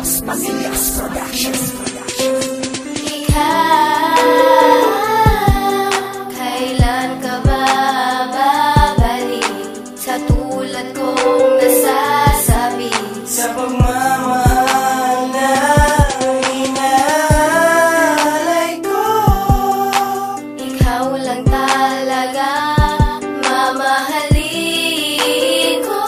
Los Pasillas Productions. Kailan ka ba babalik sa tulad kong nasasabi? Sa pagmamahal na inaalay ko, Ikaw lang talaga mamahalin ko,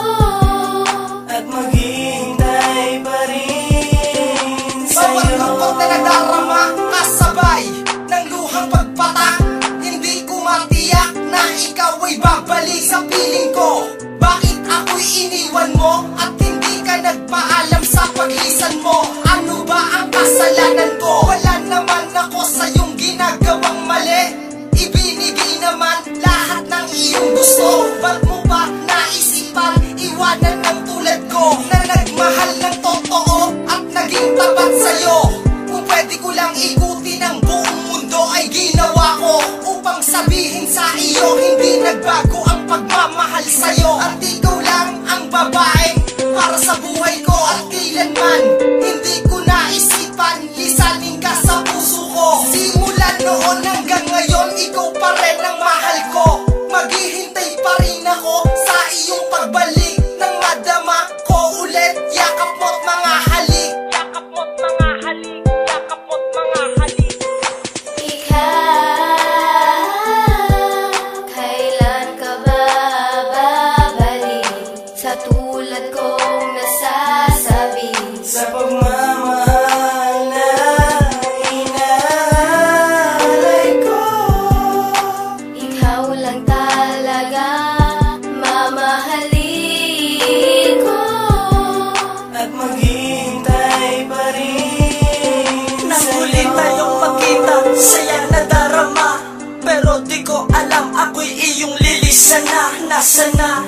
at maghihintay pa rin sa'yo. Bawat lungkot na nadarama, kasabay ng luhang pagpatak. Hindi ko matiyak na ikaw ay babalik sa piling ko. Bakit ako'y iniwan mo at hindi ka nagpaalam sa paglisan mo? Ano ba ang kasalanan ko? Wala naman ako sa iyong ginagawang mali. Ibinigay naman lahat ng iyong gusto. Ba't mo ba naisipan iwanan ng tulad ko na nagmahal ng totoo at naging tapat sa'yo? Kung pwede ko lang ikutin ang buong mundo ay ginawa ko, upang sabihin sa iyo hindi nagbago ang pagmamahal sa'yo. At ikaw lang ang babae para sa buhay ko, at kailanman hindi ko naisipan lisanin ka sa puso ko. Simula noon hanggang ngayon ikaw pa rin ang mahal ko. Maghihintay pa rin ako sa iyong pagbalik nang madama ko ulit. Yakap mo't mga halik, yakap mo't mga halik, yakap mo't mga halik. Kailan ka ba babalik sa tulad kong nasasabi? Sa pagmamahal na inaalay ko, Ikaw lang talaga mamahalin ko, at maghihintay pa rin Nang sa'yo. huli tayong magkita, saya na darama, pero di ko alam ako'y iyong lilisan na. Nasaan na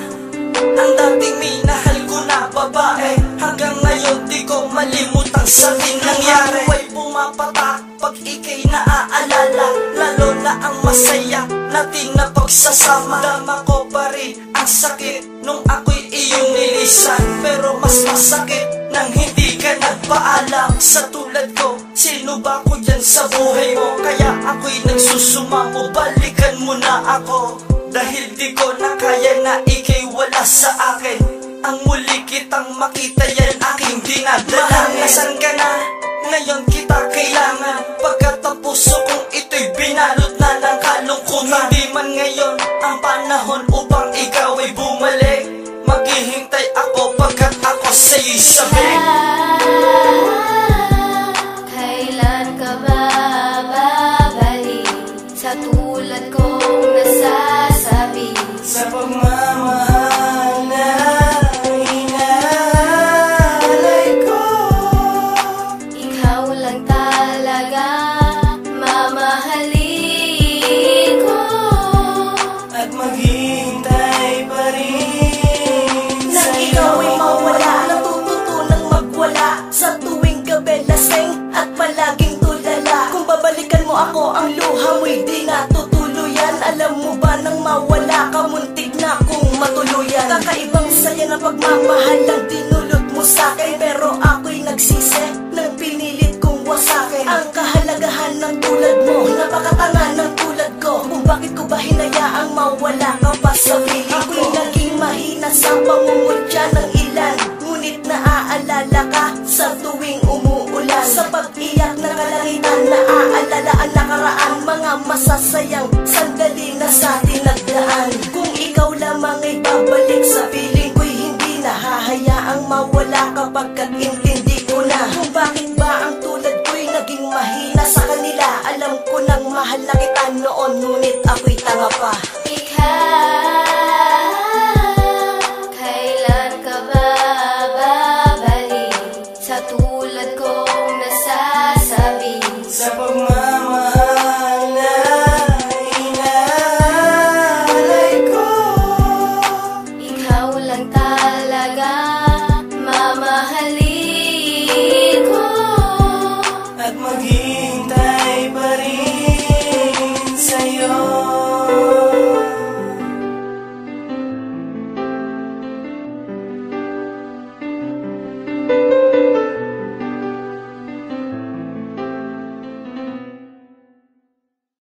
ang dating minahal ko na babae? Hanggang ngayon di ko malimutang sa ating nangyari. Ay pumapatak pag ika'y naaalala, lalo na ang masaya natin na pagsasama. Dama ko pa rin ang sakit nung ako'y iyong nilisan, pero mas masakit nang hindi ka nagpaalam. Sa tulad ko, sino ba ko dyan sa buhay mo? Kaya ako'y nagsusumamo, balikan mo na ako. Dahil di ko na kaya na ika'y wala sa akin. Ang muli kitang makita yan aking dinadalangin. Nasan ka na? Ngayon kita kailangan. Pagkat ang puso kong ito'y binalot na ng kalungkutan. Hindi man ngayon ang panahon upang ikaw ay bumalik. Maghihintay ako pagkat ako sa'yo'y sabik. Kailan ka ba babalik sa tulad kong nasasabi? Sa pagmamahal na inaalay ko, Ikaw lang talaga mamahalin ko, at maghihintay pa rin Nang sa'yo. ikaw ay mawala, natututunang magwala. Sa tuwing gabi lasing at palaging tulala. Kung babalikan mo ako, ang luha mo'y di natutuluyan. Alam mo ba nang mawala ka, muntik na kung matuluyan. Kakaibang saya ng pagmamahal ang dinulot mo sa'kin, pero ako'y nagsisi nang pinilit kong wasakin ang kahalagahan ng tulad mo. Napakatanga ng tulad ko, kung bakit ko ba hinayaang mawala ka pa sa piling ko. Ako'y naging mahina sa pangungutya ng ilan, ngunit naaalala ka sa tuwing umuulan. Sa pag-iyak na kalangitan, naaalala ang nakaraan, mga masasayang sandali na sa atin nagdaan. Kung ikaw lamang ay babalik sa piling ko'y hindi nahahayaang mawala kapagkat intindi ko na kung bakit ba ang tulad ko'y naging mahina sa kanila. Alam ko nang mahal na kita noon, ngunit ako'y tanga pa.